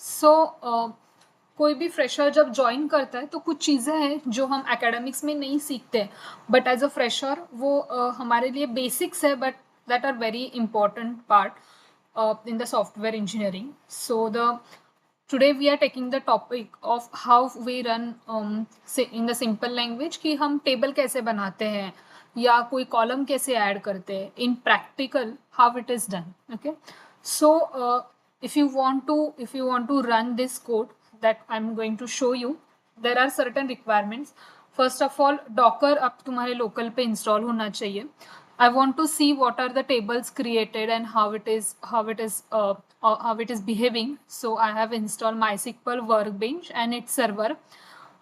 सो कोई भी फ्रेशर जब ज्वाइन करता है तो कुछ चीज़ें हैं जो हम एकेडमिक्स में नहीं सीखते, बट एज अ फ्रेशर वो हमारे लिए बेसिक्स है, but that are very important part in the software engineering. So today we are taking the topic of how we run say in the simple language कि हम table कैसे बनाते हैं या कोई कॉलम कैसे ऐड करते हैं in practical how it is done. Okay, so if you want to run this code that I'm going to show you, there are certain requirements. First of all, docker अब तुम्हारे local पे install होना चाहिए. I want to see what are the tables created and how it is behaving. So I have installed MySQL Workbench and its server.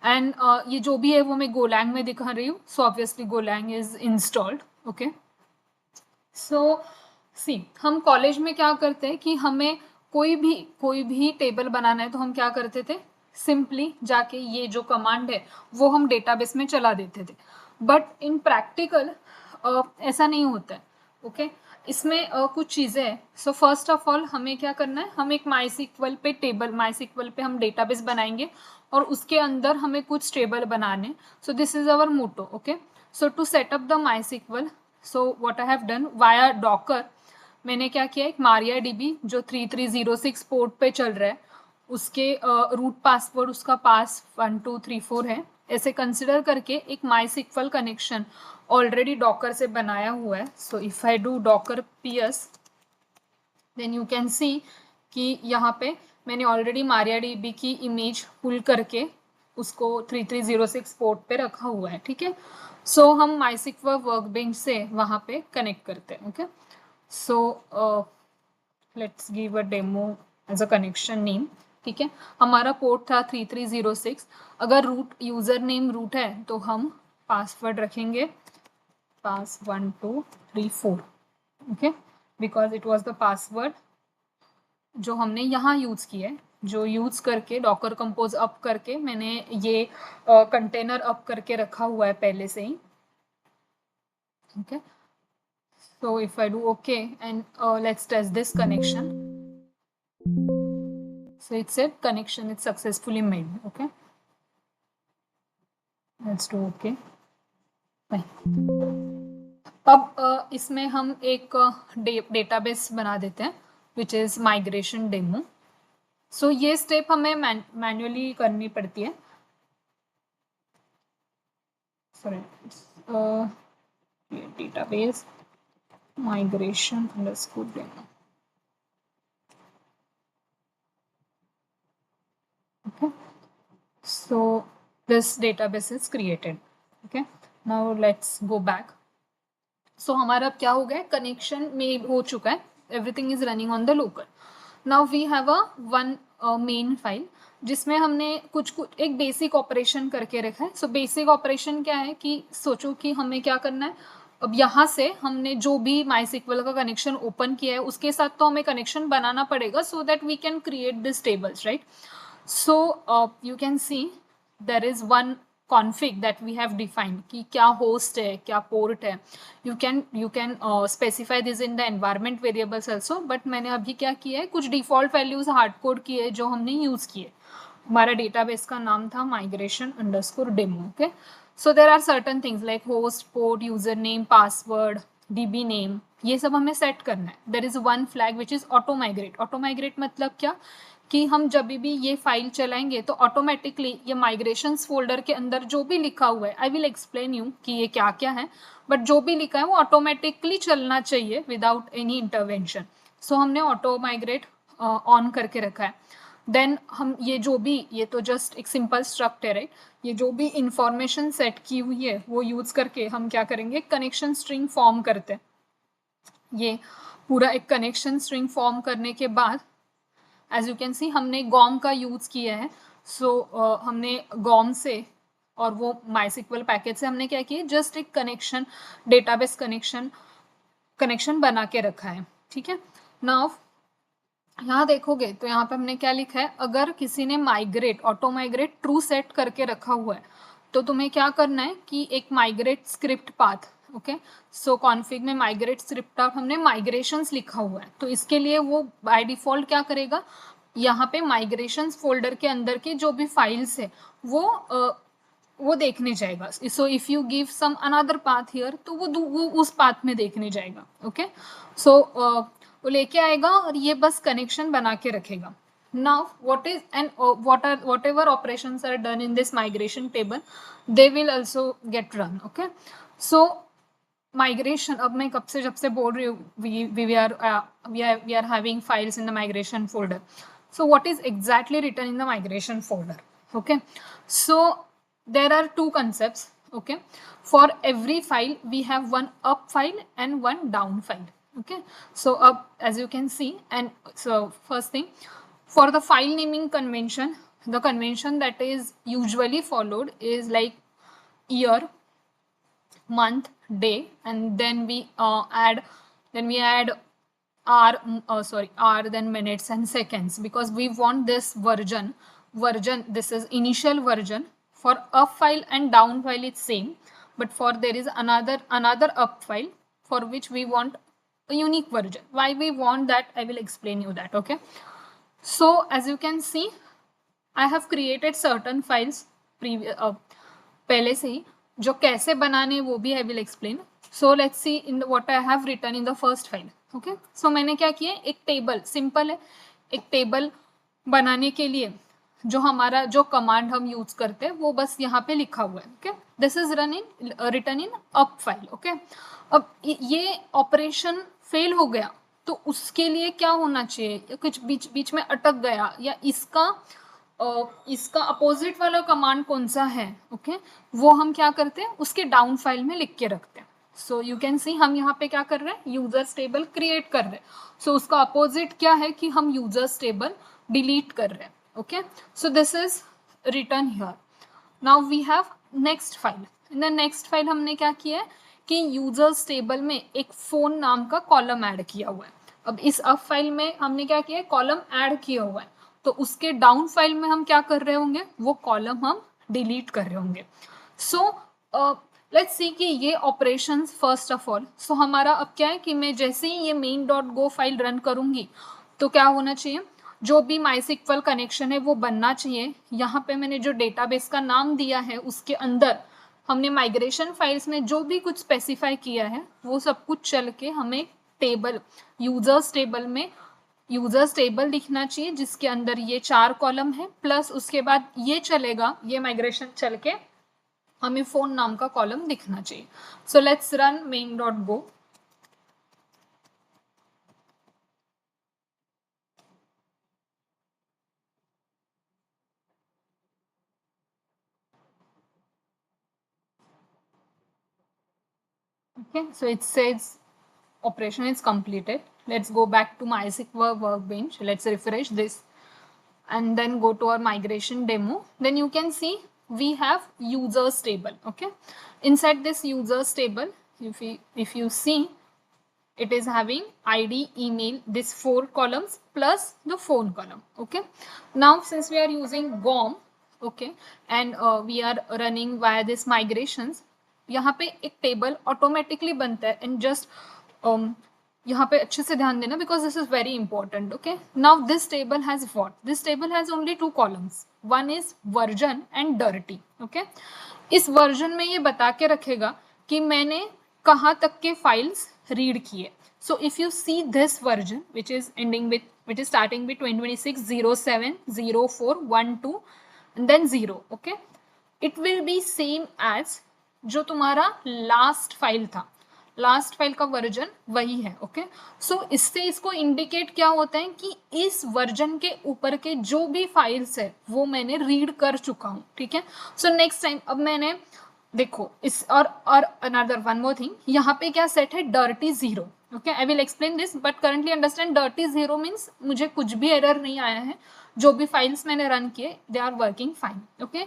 And ये जो भी है वो मैं Golang में दिखा रही हूँ. So obviously Golang is installed. Okay. So सी हम कॉलेज में क्या करते हैं कि हमें कोई भी टेबल बनाना है तो हम क्या करते थे, सिंपली जाके ये जो कमांड है वो हम डेटाबेस में चला देते थे. बट इन प्रैक्टिकल ऐसा नहीं होता है. ओके, इसमें कुछ चीज़ें हैं. सो फर्स्ट ऑफ ऑल हमें क्या करना है, हम एक माई पे हम डेटाबेस बनाएंगे और उसके अंदर हमें कुछ टेबल बनाने. So this is our motto. Okay, so to setup the MySQL, so what I have done via Docker, मैंने क्या किया, एक MariaDB जो 3306 पोर्ट पे चल रहा है उसके रूट पासवर्ड उसका पास 1234 है, ऐसे कंसिडर करके एक MySQL कनेक्शन ऑलरेडी डॉकर से बनाया हुआ है. So if I do Docker ps then you can see कि यहाँ पे मैंने ऑलरेडी MariaDB की इमेज पुल करके उसको 3306 पोर्ट पे रखा हुआ है. ठीक है, सो हम MySQL वर्कबेंच से वहाँ पे कनेक्ट करते हैं. Okay, so let's give a demo as a connection name. ठीक है, हमारा पोर्ट था 3306. अगर रूट यूजर नेम रूट है तो हम पासवर्ड रखेंगे pass1234. Okay, because it was the password जो हमने यहाँ यूज किया है, जो यूज करके डॉकर कंपोज अप करके मैंने ये कंटेनर अप करके रखा हुआ है पहले से ही. Okay, so if I do OK and let's test this connection. So it said connection is successfully made. Okay, let's do OK. अब इसमें हम एक डेटाबेस बना देते हैं which is migration demo. So ये स्टेप हमें मैन्युअली करनी पड़ती है. Sorry, database migration underscore demo. Okay, so this database is created. Okay, now let's go back. So हमारा अब क्या हो गया, कनेक्शन मेड हो चुका है, everything is running on the local. Now we have a one main file जिसमें हमने कुछ एक बेसिक ऑपरेशन करके रखा है. सो बेसिक ऑपरेशन क्या है कि सोचो कि हमें क्या करना है. अब यहाँ से हमने जो भी MySQL का कनेक्शन ओपन किया है उसके साथ तो हमें कनेक्शन बनाना पड़ेगा so that we can create this tables, right. So you can see there is one config that we have defined कि क्या host है, क्या port है. You can specify this in the environment variables also, but मैंने अभी क्या किया है, कुछ default values hard code किए जो हमने use किए. हमारा database का नाम था migration_demo. Okay, so there are certain things like host, port, username, password, DB name, ये सब हमें set करना है. There is one flag which is auto migrate. auto migrate मतलब क्या कि हम जब भी ये फाइल चलाएंगे तो ऑटोमेटिकली ये माइग्रेशंस फोल्डर के अंदर जो भी लिखा हुआ है, आई विल एक्सप्लेन यू कि ये क्या क्या है, बट जो भी लिखा है वो ऑटोमेटिकली चलना चाहिए विदाउट एनी इंटरवेंशन. सो हमने ऑटो माइग्रेट ऑन करके रखा है. देन हम ये तो जस्ट एक सिंपल स्ट्रक्ट है, राइट. ये जो भी इंफॉर्मेशन सेट की हुई है वो यूज करके हम क्या करेंगे, कनेक्शन स्ट्रिंग फॉर्म करते हैं. ये पूरा एक कनेक्शन स्ट्रिंग फॉर्म करने के बाद एज यू कैन सी हमने गॉम का यूज किया है. सो हमने गॉम से और वो MySQL पैकेज से हमने क्या किया, जस्ट एक कनेक्शन डेटाबेस कनेक्शन बना के रखा है. ठीक है, नाउ यहाँ देखोगे तो यहाँ पे हमने क्या लिखा है, अगर किसी ने ऑटो माइग्रेट ट्रू सेट करके रखा हुआ है तो तुम्हें क्या करना है कि एक माइग्रेट स्क्रिप्ट पाथ. ओके, सो कॉन्फ़िग में माइग्रेट स्क्रिप्ट पाथ हमने माइग्रेशंस लिखा हुआ है, तो इसके लिए वो बाय डिफॉल्ट क्या करेगा, यहाँ पे माइग्रेशन फोल्डर के अंदर के जो भी फाइल्स है वो देखने जाएगा. So if you give some another path here तो वो उस पाथ में देखने जाएगा. ओके, सो वो लेके आएगा और ये बस कनेक्शन बना के रखेगा. Now what is and whatever operations are done in this migration table, they will also get run. Okay, so migration, अब मैं कब से जब से बोल रही हूँ we are having files in the migration folder. So what is exactly written in the migration folder? Okay, so there are two concepts. Okay, for every file we have one up file and one down file. Okay, so up, as you can see, and so first thing, for the file naming convention, the convention that is usually followed is like year, month, day, and then we add r, then minutes and seconds, because we want this version. This is initial version. For up file and down file it's same, but for there is another up file for which we want a unique version. Why we want that, I will explain you that. Okay, so as you can see, I have created certain files पहले से ही. जो कैसे बनाने वो भी I will explain. So let's see in what I have written in the first file. Okay, so मैंने क्या किया, एक टेबल, सिंपल है, एक टेबल बनाने के लिए जो हमारा जो कमांड हम यूज करते हैं वो बस यहाँ पे लिखा हुआ है. Okay, this is written in up file. Okay, अब ये ऑपरेशन फेल हो गया तो उसके लिए क्या होना चाहिए, कुछ बीच में अटक गया या इसका अपोजिट वाला कमांड कौन सा है. ओके, वो हम क्या करते हैं, उसके डाउन फाइल में लिख के रखते हैं. सो यू कैन सी हम यहाँ पे क्या कर रहे हैं, यूजर्स टेबल क्रिएट कर रहे हैं. सो उसका अपोजिट क्या है कि हम यूजर्स टेबल डिलीट कर रहे हैं. Okay, so this is return here. Now we have next file. In the next file हमने क्या किया है कि यूजर्स टेबल में एक फोन नाम का कॉलम ऐड किया हुआ है. अब इस अप फाइल में हमने क्या किया है, कॉलम ऐड किया हुआ है, तो उसके डाउन फाइल में हम क्या कर रहे होंगे, वो कॉलम हम डिलीट कर रहे होंगे. सो लेट्स सी कि ये ऑपरेशन फर्स्ट ऑफ ऑल, सो हमारा अब क्या है कि मैं जैसे ही ये main.go फाइल रन करूंगी तो क्या होना चाहिए, जो भी MySQL कनेक्शन है वो बनना चाहिए. यहाँ पे मैंने जो डेटाबेस का नाम दिया है उसके अंदर हमने माइग्रेशन फाइल्स में जो भी कुछ स्पेसिफाई किया है वो सब कुछ चल के हमें टेबल, यूजर्स टेबल में यूजर्स टेबल लिखना चाहिए जिसके अंदर ये 4 कॉलम है, प्लस उसके बाद ये चलेगा, ये माइग्रेशन चल के हमें फोन नाम का कॉलम दिखना चाहिए. So let's run main.go. Okay, so it says operation is completed. Let's go back to MySQL workbench. Let's refresh this and then go to our migration demo. Then you can see we have users table. Okay, inside this users table, if you see, it is having ID, email, this 4 columns plus the phone column. Okay, now since we are using GOM, okay, and we are running via this migrations, यहाँ पे एक table automatically बनता है. And just यहाँ पे अच्छे से ध्यान देना because this is very important. Okay, now this table has what, this table has only 2 columns, one is version and dirty. Okay, इस वर्जन में ये बता के रखेगा कि मैंने कहाँ तक के फाइल्स रीड किए. सो if you see this version which is starting with 2026 07 04 12 and then 0. okay, it will be same as जो तुम्हारा लास्ट फाइल था, लास्ट फाइल का वर्जन वही है. ओके, सो इससे इसको इंडिकेट क्या होता है कि इस वर्जन के ऊपर के जो भी फाइल्स है वो मैंने रीड कर चुका हूँ. ठीक है, सो नेक्स्ट टाइम अब मैंने देखो इस और अनदर वन मोर थिंग, यहाँ पे क्या सेट है, dirty 0. Okay, I will explain this, but currently understand dirty 0 means मुझे कुछ भी एरर नहीं आया है, जो भी फाइल्स मैंने रन किए they are working fine. Okay,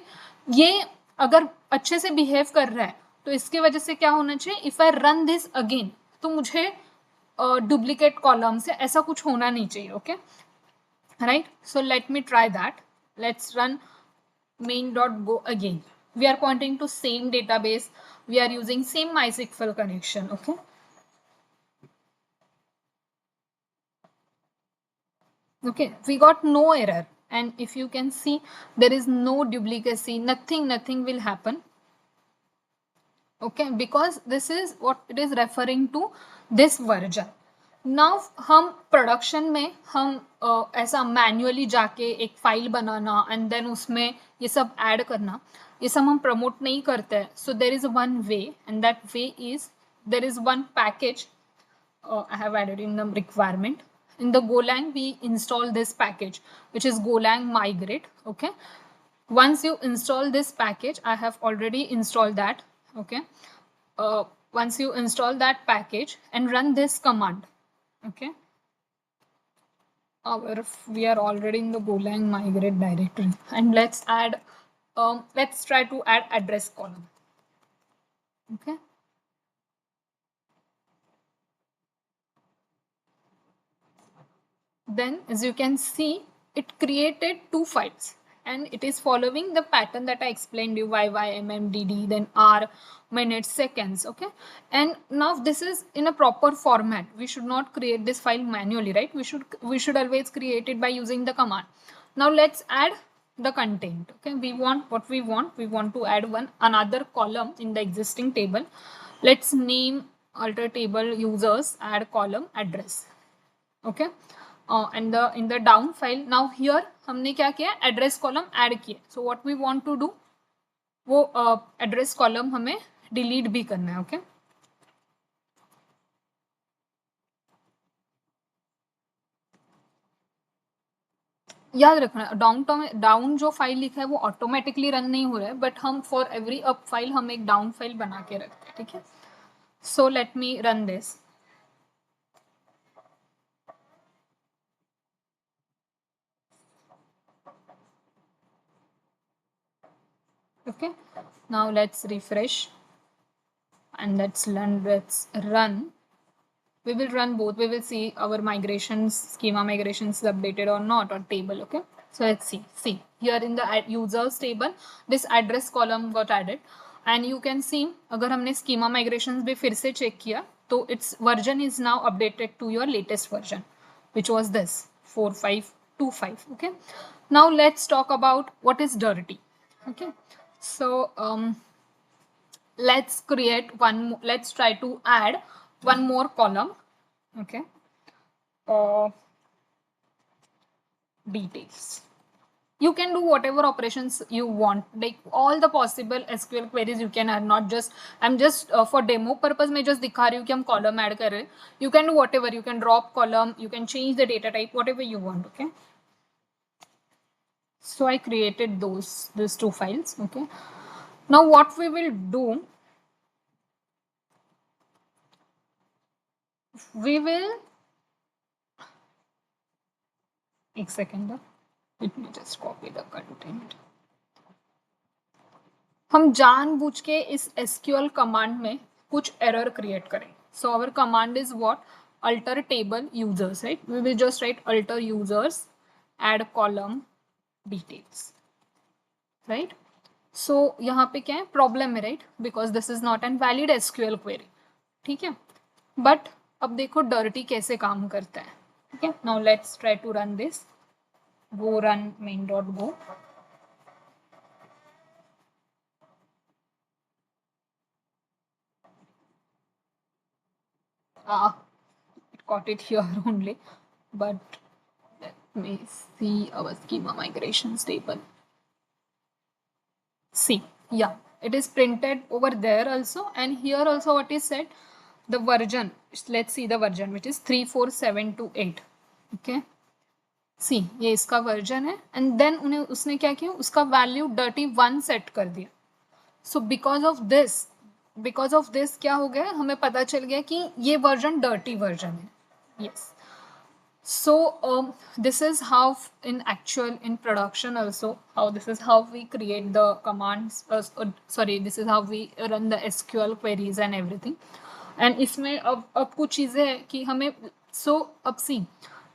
ये अगर अच्छे से बिहेव कर रहा है तो इसके वजह से क्या होना चाहिए, if I run this again तो मुझे डुप्लीकेट कॉलम से ऐसा कुछ होना नहीं चाहिए. Okay, right, so let me try that. Let's run main.go again. We are pointing to same database, we are using same MySQL connection. Okay, Okay, we got no error, and if you can see, there is no duplicacy, nothing will happen. Okay, because this is what it is referring to, this version. Now हम production में हम ऐसा manually जाके एक file banana and then उसमें ये सब add करना, ये सब हम प्रमोट नहीं करते हैं. So there is one way, and that way is, there is one package I have added in the requirement. In the Golang, we install this package, which is Golang Migrate. Okay. Once you install this package, I have already installed that. Okay. Once you install that package and run this command. Okay. We are already in the Golang Migrate directory, and let's add. Let's try to add address column. Okay. Then as you can see, it created two files, and it is following the pattern that I explained you, YYMMDD, then R, minutes, seconds. Okay. And now this is in a proper format. We should not create this file manually, right? We should always create it by using the command. Now let's add the content. Okay. We want to add another column in the existing table. Let's name alter table users, add column address. Okay. And in the down file, now here हमने क्या किया, address column add किया. So what we want to do, वो address column हमें delete भी करना है. Okay. याद रखना, डाउन जो फाइल लिखा है वो ऑटोमेटिकली रन नहीं हो रहा है, बट हम फॉर एवरी अप फाइल हम एक डाउन फाइल बना के रखते हैं. ठीक है. So let me run this. Okay, now let's refresh and let's run. We will run both. We will see our migrations, schema migrations is updated or not, or table. Okay, so let's see here in the users table, this address column got added, and you can see अगर हमने schema migrations भी फिर से check किया तो its version is now updated to your latest version, which was this 4525. Okay, now let's talk about what is dirty. Okay. So let's create one. Let's try to add one more column. Okay. Details. You can do whatever operations you want, like all the possible SQL queries you can add. Not just, I'm just for demo purpose मैं just दिखा रही हूँ कि हम column add कर रहे हैं. You can do whatever. You can drop column. You can change the data type, whatever you want. Okay. So I created these two files. Okay. Now what we will do, we will, एक second, let me just copy the content. हम जानबूझ के इस SQL command में कुछ error create करें. So our command is what? Alter table users, right? We will just write alter users, add column details, right? So यहाँ पे क्या है, problem है, right? Because this is not an valid SQL query. ठीक है. But अब देखो dirty कैसे काम करता है. ठीक है. Now let's try to run this. Go run main.go. It got it here only, but let me see our schema migrations table. See, yeah, it is printed over there also, and here also what is said, the version. Let's see the version, which is 34728. Okay. सी ये इसका version है, and then उन्हें उसने क्या किया, उसका value dirty1 set कर दिया. सो बिकॉज ऑफ दिस क्या हो गया, हमें पता चल गया कि ये वर्जन डर्टी वर्जन है. Yes. So this is how in production also, how this is how we create the commands, this is how we run the SQL queries and everything. And इसमें अब कुछ चीज़ें हैं कि हमें, so अब सी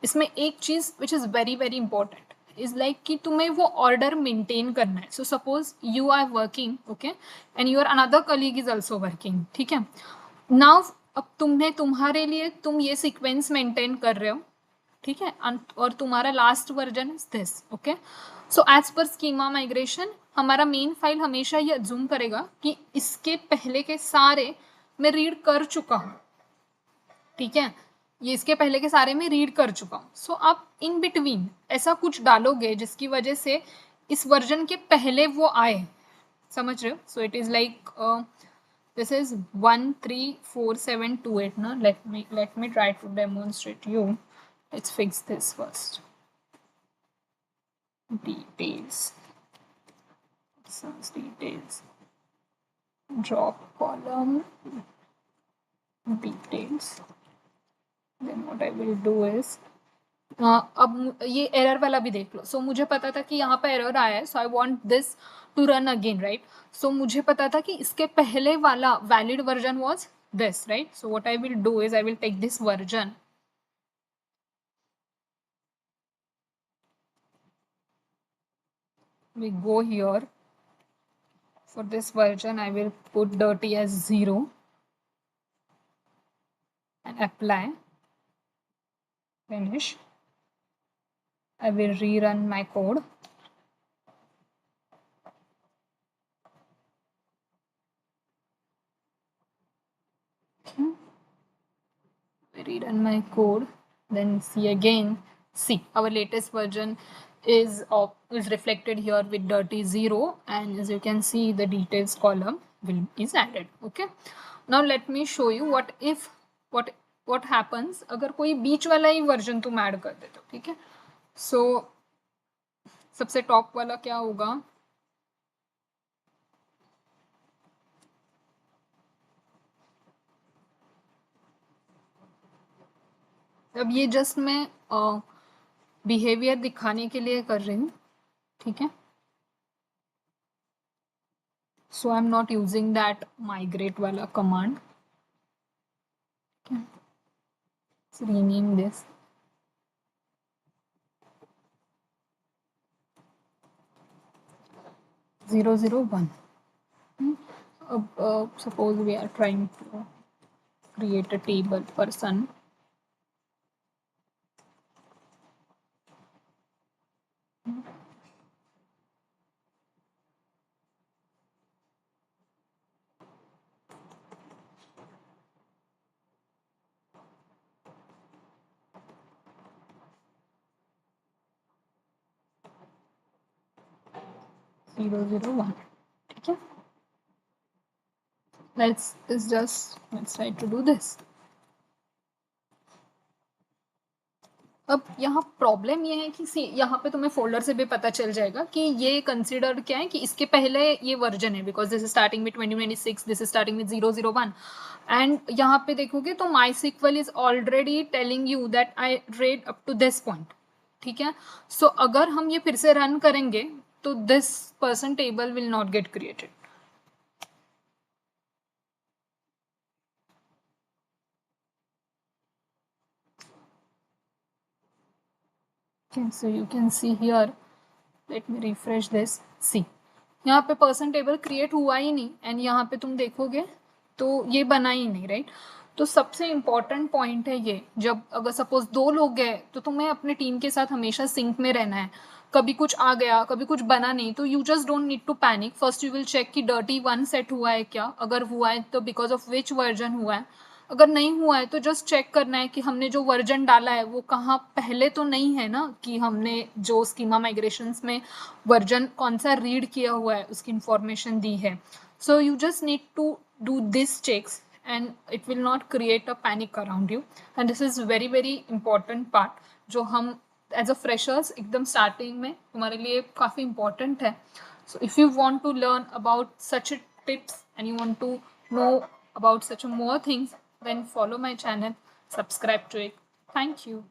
इसमें एक चीज़ which is very very important is like कि तुम्हें वो order maintain करना है. So suppose you are working, okay, and your another colleague is also working. ठीक है. Now अब तुम्हारे लिए तुम ये sequence maintain कर रहे हो, ठीक है, और तुम्हारा last version is this. Okay, so as per schema migration हमारा मेन फाइल हमेशा ये अज्यूम करेगा कि इसके पहले के सारे मैं रीड कर चुका हूँ, ठीक है, ये इसके पहले के सारे में रीड कर चुका हूँ। सो आप इन बिटवीन ऐसा कुछ डालोगे जिसकी वजह से इस वर्जन के पहले वो आए, समझ रहे हो? So it is like this is 134728 ना, let me try to demonstrate you. Let's fix this first. Details, details, drop column, details. Then what I will do is अब ये एरर वाला भी देख लो। सो मुझे पता था कि यहाँ पे एरर आया है, so I want this to run again, right? So मुझे पता था कि इसके पहले वाला valid version was this, right? So what I will do is I will take this version, we go here. For this version I will put dirty as 0 and apply, finish. I will rerun my code. Rerun my code, then see again. See, our latest version is reflected here with dirty 0, and as you can see the details column is added. Okay, now let me show you what happens अगर कोई बीच वाला ही version तुम add कर देते हो, ठीक है? सो सबसे टॉप वाला क्या होगा, अब ये जस्ट मैं बिहेवियर दिखाने के लिए कर रही हूँ, ठीक है? So I'm not using that migrate wala command. Okay. Let's rename this. Zero zero one. Suppose we are trying to create a table person. Zero zero one. ठीक है? Let's try to do this. अब यहाँ problem ये है कि यहाँ पे तुम्हें फोल्डर से भी पता चल जाएगा कि ये कंसिडर्ड क्या है, कि इसके पहले ये वर्जन है, because this is starting with 2026, this is starting with 001, and यहाँ पे देखोगे तो MySQL is already telling you that I read up to this point, ठीक है? सो अगर हम ये फिर से रन करेंगे तो this person table will not get created. Okay, so you can see here, let me refresh this. See, यहाँ पे पर्सन टेबल क्रिएट हुआ ही नहीं, एंड यहाँ पे तुम देखोगे तो ये बना ही नहीं, राइट? तो सबसे इम्पॉर्टेंट पॉइंट है ये, जब अगर सपोज 2 लोग गए तो तुम्हें अपने टीम के साथ हमेशा सिंक में रहना है. कभी कुछ आ गया, कभी कुछ बना नहीं, तो you just don't need to panic. First you will check कि dirty 1 सेट हुआ है क्या, अगर हुआ है तो बिकॉज ऑफ विच वर्जन हुआ है, अगर नहीं हुआ है तो जस्ट चेक करना है कि हमने जो वर्जन डाला है वो कहाँ पहले तो नहीं है ना, कि हमने जो स्कीमा माइग्रेशंस में वर्जन कौन सा रीड किया हुआ है उसकी इंफॉर्मेशन दी है. So you just need to do this checks and it will not create a panic around you, and this is very very important part जो हम एज अ फ्रेशर्स एकदम स्टार्टिंग में तुम्हारे लिए काफ़ी इंपॉर्टेंट है. So if you want to learn about such tips and you want to know about such more things, then follow my channel, subscribe to it. Thank you.